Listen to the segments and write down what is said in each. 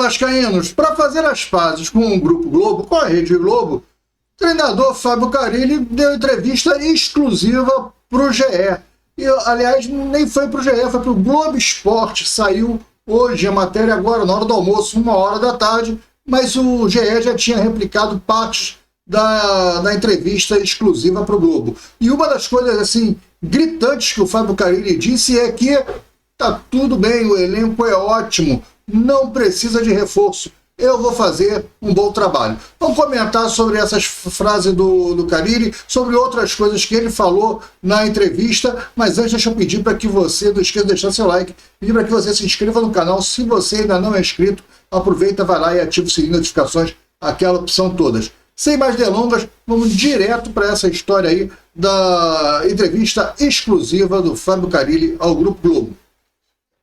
vascaínos, para fazer as pazes com o Grupo Globo, com a Rede Globo, o treinador Fábio Carille deu entrevista exclusiva para o GE. E, aliás, nem foi para o GE, foi para o Globo Esporte. Saiu hoje a matéria agora, na hora do almoço, 13h, mas o GE já tinha replicado partes da entrevista exclusiva para o Globo. E uma das coisas assim gritantes que o Fábio Carille disse é que tá tudo bem, o elenco é ótimo, não precisa de reforço, eu vou fazer um bom trabalho. Vamos comentar sobre essas frases do Carille, sobre outras coisas que ele falou na entrevista, mas antes deixa eu pedir para que você, não esqueça de deixar seu like, pedir para que você se inscreva no canal, se você ainda não é inscrito, aproveita, vai lá e ativa o sininho de notificações, aquela opção todas. Sem mais delongas, vamos direto para essa história aí da entrevista exclusiva do Fábio Carille ao Grupo Globo.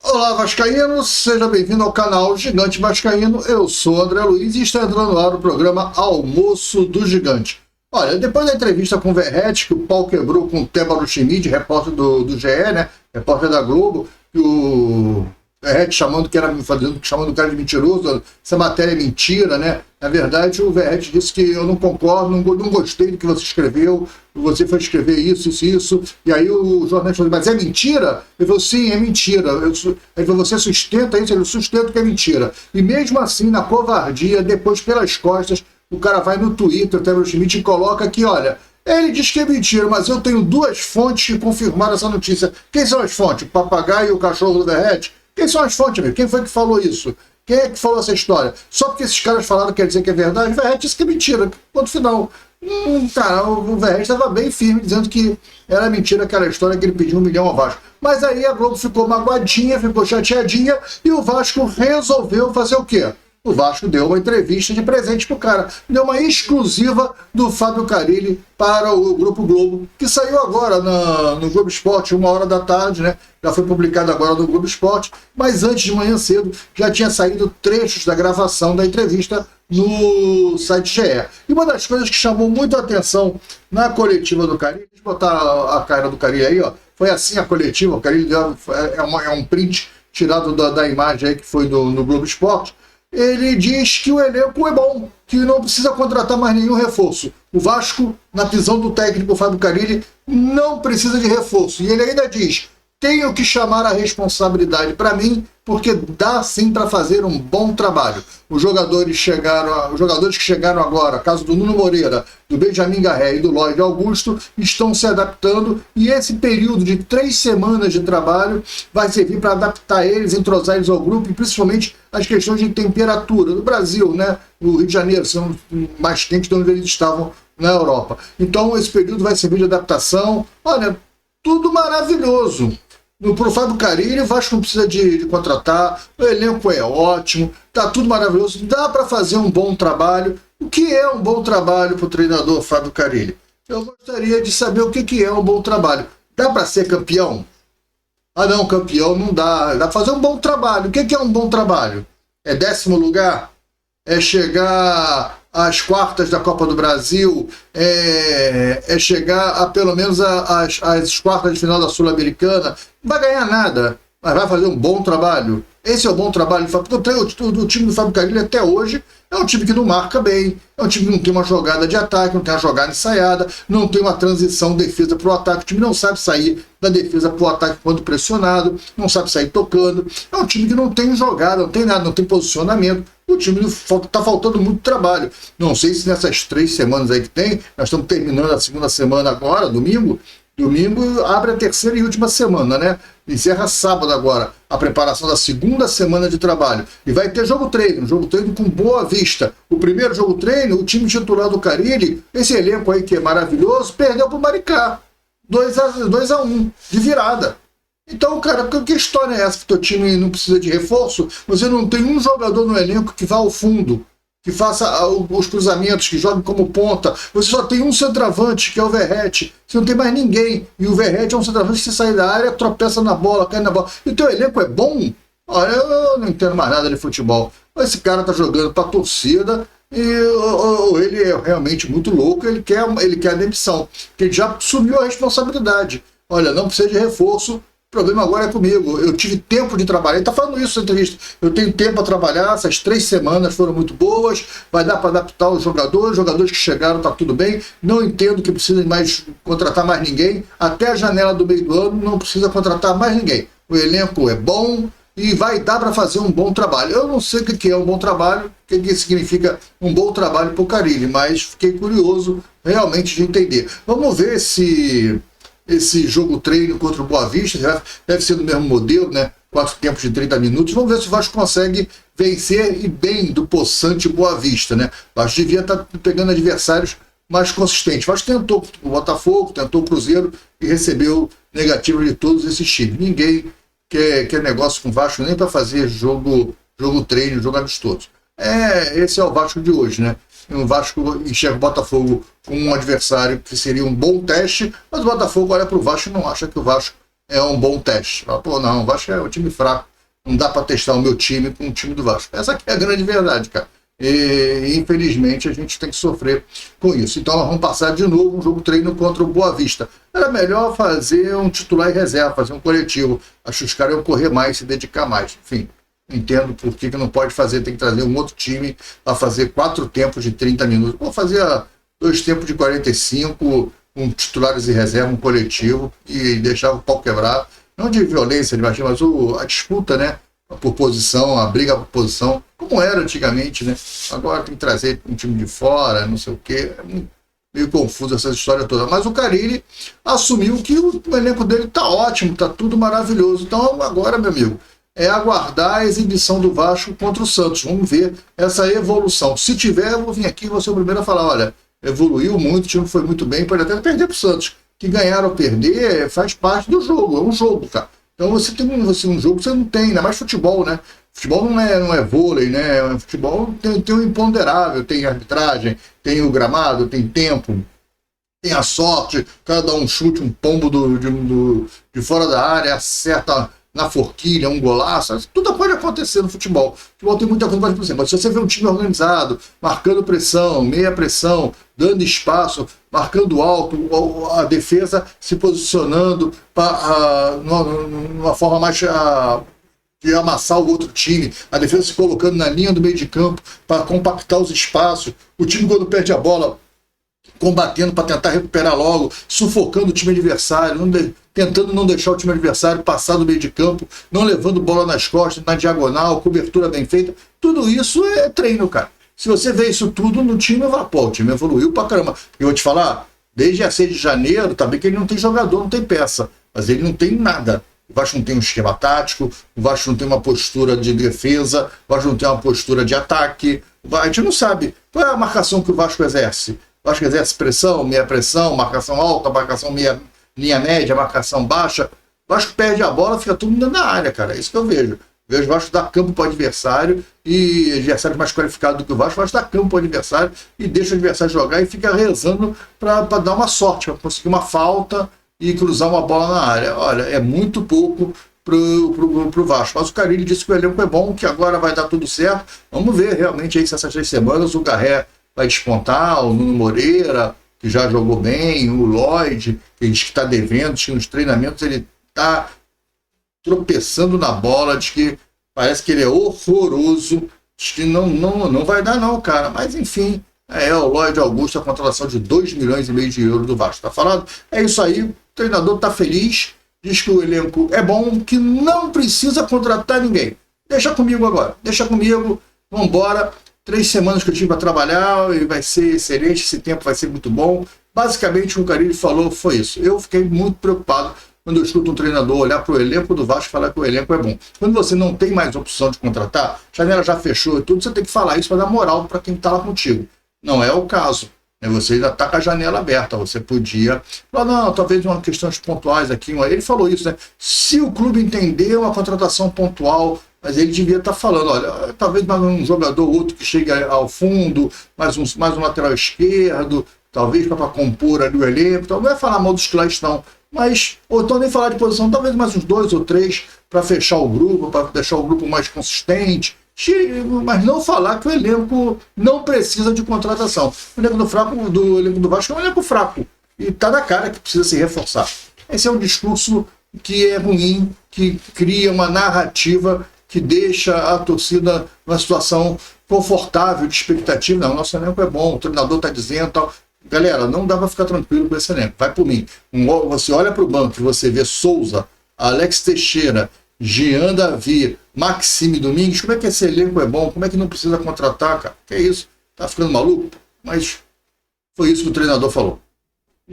Olá, vascaíno, seja bem-vindo ao canal Gigante Vascaíno. Eu sou André Luiz e está entrando no ar o programa Almoço do Gigante. Olha, depois da entrevista com o Verratti, que o pau quebrou com o Tébaro Schmid, repórter do GE, né? Repórter da Globo, que o Verratti chamando o cara de mentiroso, essa matéria é mentira, né? Na verdade, o Verratti disse que eu não concordo, não gostei do que você escreveu, você foi escrever isso. E aí o jornalista falou, mas é mentira? Ele falou, sim, é mentira. Ele falou, você sustenta isso? Ele sustenta que é mentira. E mesmo assim, na covardia, depois pelas costas, o cara vai no Twitter, o Tébaro Schmid, e coloca aqui, olha, ele diz que é mentira, mas eu tenho duas fontes que confirmaram essa notícia. Quem são as fontes? O papagaio e o cachorro do Verratti? Quem são as fontes, amigo? Quem foi que falou isso? Quem é que falou essa história? Só porque esses caras falaram quer dizer que é verdade? O Verratti disse que é mentira. Ponto final. Cara, o Verratti estava bem firme dizendo que era mentira aquela história que ele pediu 1 milhão ao Vasco. Mas aí a Globo ficou magoadinha, ficou chateadinha e o Vasco resolveu fazer o quê? O Vasco deu uma entrevista de presente pro cara. Deu uma exclusiva do Fábio Carille para o Grupo Globo, que saiu agora no Globo Esporte, 13h, né? Já foi publicado agora no Globo Esporte, mas antes de manhã cedo já tinha saído trechos da gravação da entrevista no site GE. E uma das coisas que chamou muito a atenção na coletiva do Carille, deixa eu botar a cara do Carille aí, ó, foi assim a coletiva, o Carille é um print tirado da imagem aí que foi no Globo Esporte. Ele diz que o elenco é bom, que não precisa contratar mais nenhum reforço. O Vasco, na visão do técnico Fábio Carille, não precisa de reforço. E ele ainda diz, tenho que chamar a responsabilidade para mim, porque dá sim para fazer um bom trabalho. Os jogadores que chegaram agora, caso do Nuno Moreira, do Benjamin Garré e do Lloyd Augusto, estão se adaptando e esse período de 3 semanas de trabalho vai servir para adaptar eles, entrosar eles ao grupo e principalmente as questões de temperatura. No Brasil, né? No Rio de Janeiro, são mais quentes de onde eles estavam na Europa. Então esse período vai servir de adaptação. Olha, tudo maravilhoso. Para o Fábio Carille, o Vasco não precisa de contratar, o elenco é ótimo, tá tudo maravilhoso, dá para fazer um bom trabalho. O que é um bom trabalho para o treinador Fábio Carille? Eu gostaria de saber o que é um bom trabalho. Dá para ser campeão? Ah não, campeão não dá. Dá para fazer um bom trabalho. O que é um bom trabalho? É 10º lugar? É chegar às quartas da Copa do Brasil? É chegar a pelo menos às quartas de final da Sul-Americana? Não vai ganhar nada, mas vai fazer um bom trabalho. Esse é o bom trabalho. Porque o time do Fábio Carille até hoje é um time que não marca bem, é um time que não tem uma jogada de ataque, não tem uma jogada ensaiada, não tem uma transição defesa para o ataque. O time não sabe sair da defesa para o ataque quando pressionado, não sabe sair tocando. É um time que não tem jogada, não tem nada, não tem posicionamento. O time está faltando muito trabalho. Não sei se nessas 3 semanas aí que tem, nós estamos terminando a segunda semana agora, domingo. Domingo abre a 3ª e última semana, né? Encerra sábado agora a preparação da segunda semana de trabalho. E vai ter jogo treino com Boa Vista. O primeiro jogo treino, o time titular do Carille, esse elenco aí que é maravilhoso, perdeu para o Maricá. 2-1, de virada. Então, cara, que história é essa que teu time não precisa de reforço? Você não tem um jogador no elenco que vá ao fundo, que faça os cruzamentos, que jogue como ponta. Você só tem um centroavante, que é o Verratti. Você não tem mais ninguém. E o Verratti é um centroavante que, se sair da área, tropeça na bola, cai na bola. E o teu elenco é bom? Olha, eu não entendo mais nada de futebol. Esse cara tá jogando pra torcida e ele é realmente muito louco. Ele quer a demissão. Porque ele já assumiu a responsabilidade. Olha, não precisa de reforço. problema agora é comigo, eu tive tempo de trabalhar. Ele está falando isso na entrevista. Eu tenho tempo para trabalhar, essas 3 semanas foram muito boas, vai dar para adaptar os jogadores que chegaram, está tudo bem. Não entendo que precisa mais contratar mais ninguém. Até a janela do meio do ano não precisa contratar mais ninguém. O elenco é bom e vai dar para fazer um bom trabalho. Eu não sei o que é um bom trabalho, o que significa um bom trabalho para o Carille, mas fiquei curioso realmente de entender. Vamos ver se esse jogo treino contra o Boa Vista deve ser do mesmo modelo, né? 4 tempos de 30 minutos. Vamos ver se o Vasco consegue vencer e bem do possante Boa Vista, né? O Vasco devia estar pegando adversários mais consistentes. O Vasco tentou o Botafogo, tentou o Cruzeiro e recebeu negativa de todos esses times. Ninguém quer negócio com o Vasco nem para fazer jogo treino, jogo amistoso. Esse é o Vasco de hoje, né? O Vasco enxerga o Botafogo como um adversário que seria um bom teste, mas o Botafogo olha para o Vasco e não acha que o Vasco é um bom teste. Fala, pô, não, o Vasco é um time fraco, não dá para testar o meu time com o time do Vasco. Essa aqui é a grande verdade, cara. E infelizmente a gente tem que sofrer com isso. Então nós vamos passar de novo um jogo treino contra o Boa Vista. Era melhor fazer um titular e reserva, fazer um coletivo. Acho que os caras iam correr mais, se dedicar mais. Enfim, entendo por que não pode fazer, tem que trazer um outro time para fazer 4 tempos de 30 minutos. Vou fazer 2 tempos de 45, um titulares e reserva, um coletivo, e deixar o pau quebrar. Não de violência, mas a disputa, né? Por posição, a briga por posição, como era antigamente, né? Agora tem que trazer um time de fora, não sei o quê. É meio confuso essa história toda. Mas o Carille assumiu que o elenco dele tá ótimo, tá tudo maravilhoso. Então agora, meu amigo, é aguardar a exibição do Vasco contra o Santos. Vamos ver essa evolução. Se tiver, eu vou vir aqui e vou ser o primeiro a falar, olha, evoluiu muito, o time foi muito bem, pode até perder para o Santos. Que ganhar ou perder faz parte do jogo, é um jogo, cara. Então você tem um jogo que você não tem, ainda mais futebol, né? Futebol não é vôlei, né? Futebol tem o imponderável, tem arbitragem, tem o gramado, tem tempo, tem a sorte, o cara dá um chute, um pombo de fora da área, acerta na forquilha, um golaço, tudo pode acontecer no futebol. O futebol tem muita coisa para acontecer, mas se você vê um time organizado, marcando pressão, meia pressão, dando espaço, marcando alto, a defesa se posicionando numa forma mais de amassar o outro time, a defesa se colocando na linha do meio de campo para compactar os espaços, o time quando perde a bola combatendo para tentar recuperar logo, sufocando o time adversário, tentando não deixar o time adversário passar do meio de campo, não levando bola nas costas, na diagonal, cobertura bem feita. Tudo isso é treino, cara. Se você vê isso tudo no time, pô, o time evoluiu pra caramba. Eu vou te falar, desde a 6 de janeiro, tá bem que ele não tem jogador, não tem peça, mas ele não tem nada. O Vasco não tem um esquema tático, o Vasco não tem uma postura de defesa, o Vasco não tem uma postura de ataque. A gente não sabe qual é a marcação que o Vasco exerce. O Vasco exerce pressão, meia pressão, marcação alta, marcação meia, linha média, marcação baixa. O Vasco perde a bola, fica tudo dentro da área, cara. É isso que eu vejo. Vejo o Vasco dar campo para o adversário e adversário mais qualificado do que o Vasco dar campo para o adversário e deixa o adversário jogar e fica rezando para dar uma sorte, para conseguir uma falta e cruzar uma bola na área. Olha, é muito pouco pro Vasco. Mas o Carille disse que o elenco é bom, que agora vai dar tudo certo. Vamos ver realmente aí se essas 3 semanas o Garré vai despontar, o Nuno Moreira, que já jogou bem, o Lloyd, que diz que está devendo, diz que nos treinamentos ele está tropeçando na bola, diz que parece que ele é horroroso, diz que não vai dar não, cara. Mas enfim, o Lloyd Augusto, a contratação de 2,5 milhões de euros do Vasco. Tá falado? É isso aí, o treinador tá feliz, diz que o elenco é bom, que não precisa contratar ninguém. Deixa comigo agora, deixa comigo, vamos embora. 3 semanas que eu tive para trabalhar e vai ser excelente, esse tempo vai ser muito bom. Basicamente, o Carille falou foi isso. Eu fiquei muito preocupado quando eu escuto um treinador olhar para o elenco do Vasco e falar que o elenco é bom. Quando você não tem mais opção de contratar, a janela já fechou e tudo, você tem que falar isso para dar moral para quem está lá contigo. Não é o caso. Você ainda está com a janela aberta, você podia falar, não, talvez uma questões pontuais aqui. Ele falou isso, né? Se o clube entender uma contratação pontual, mas ele devia estar falando, olha, talvez mais um jogador ou outro que chegue ao fundo, mais um lateral esquerdo, talvez para compor ali o elenco, então não é falar mal dos clãs não, mas, ou então nem falar de posição, talvez mais uns 2 ou 3 para fechar o grupo, para deixar o grupo mais consistente, mas não falar que o elenco não precisa de contratação. O elenco do elenco do Vasco é um elenco fraco, e está na cara que precisa se reforçar. Esse é um discurso que é ruim, que cria uma narrativa que deixa a torcida numa situação confortável, de expectativa. Não, nosso elenco é bom, o treinador está dizendo tal. Galera, não dá para ficar tranquilo com esse elenco. Vai por mim. Você olha para o banco e você vê Souza, Alex Teixeira, Jean Davi, Maxime Domingues. Como é que esse elenco é bom? Como é que não precisa contratar, cara? Que é isso? Tá ficando maluco? Mas foi isso que o treinador falou.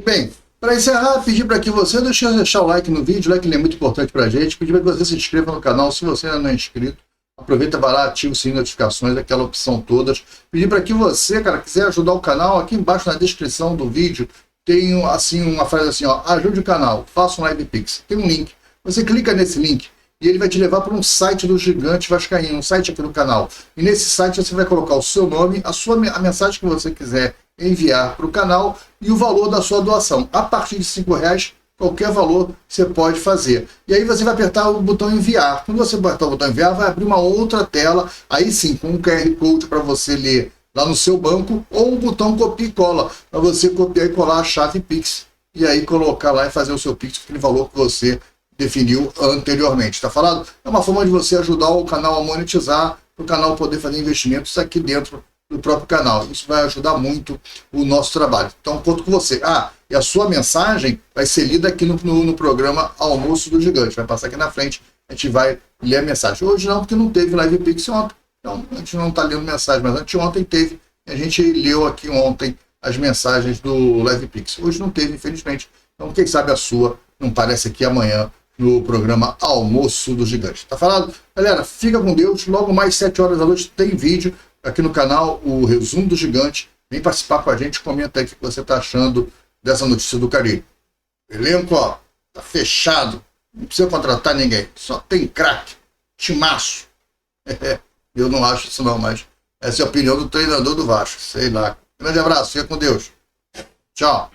Bem, para encerrar, pedir para que você deixar o like no vídeo, o like é muito importante para a gente. Pedir para que você se inscreva no canal se você ainda não é inscrito. Aproveita, vai lá, ativa o sininho de notificações, aquela opção todas. Pedir para que você, cara, quiser ajudar o canal, aqui embaixo na descrição do vídeo tem assim uma frase assim, ó, ajude o canal, faça um live pix. Tem um link. Você clica nesse link e ele vai te levar para um site do Gigante Vascaíno, um site aqui do canal. E nesse site você vai colocar o seu nome, a mensagem que você quiser enviar para o canal e o valor da sua doação. A partir de R$5, qualquer valor você pode fazer. E aí você vai apertar o botão enviar. Quando você apertar o botão enviar, vai abrir uma outra tela, aí sim, com um QR Code para você ler lá no seu banco, ou um botão copia e cola, para você copiar e colar a chave Pix, e aí colocar lá e fazer o seu Pix com aquele valor que você definiu anteriormente. Está falado? É uma forma de você ajudar o canal a monetizar, para o canal poder fazer investimentos aqui dentro do próprio canal. Isso vai ajudar muito o nosso trabalho. Então, conto com você. E a sua mensagem vai ser lida aqui no programa Almoço do Gigante. Vai passar aqui na frente, a gente vai ler a mensagem. Hoje não, porque não teve Live Pix ontem. Então, a gente não está lendo mensagem, mas anteontem teve. A gente leu aqui ontem as mensagens do Live Pix. Hoje não teve, infelizmente. Então, quem sabe a sua não aparece aqui amanhã no programa Almoço do Gigante. Tá falado? Galera, fica com Deus. Logo mais 7 horas da noite tem vídeo aqui no canal, o Resumo do Gigante. Vem participar com a gente, comenta aí o que você tá achando dessa notícia do Carille. Elenco, ó, tá fechado. Não precisa contratar ninguém. Só tem craque. Timaço. Eu não acho isso não, mas essa é a opinião do treinador do Vasco. Sei lá. Grande abraço, fica com Deus. Tchau.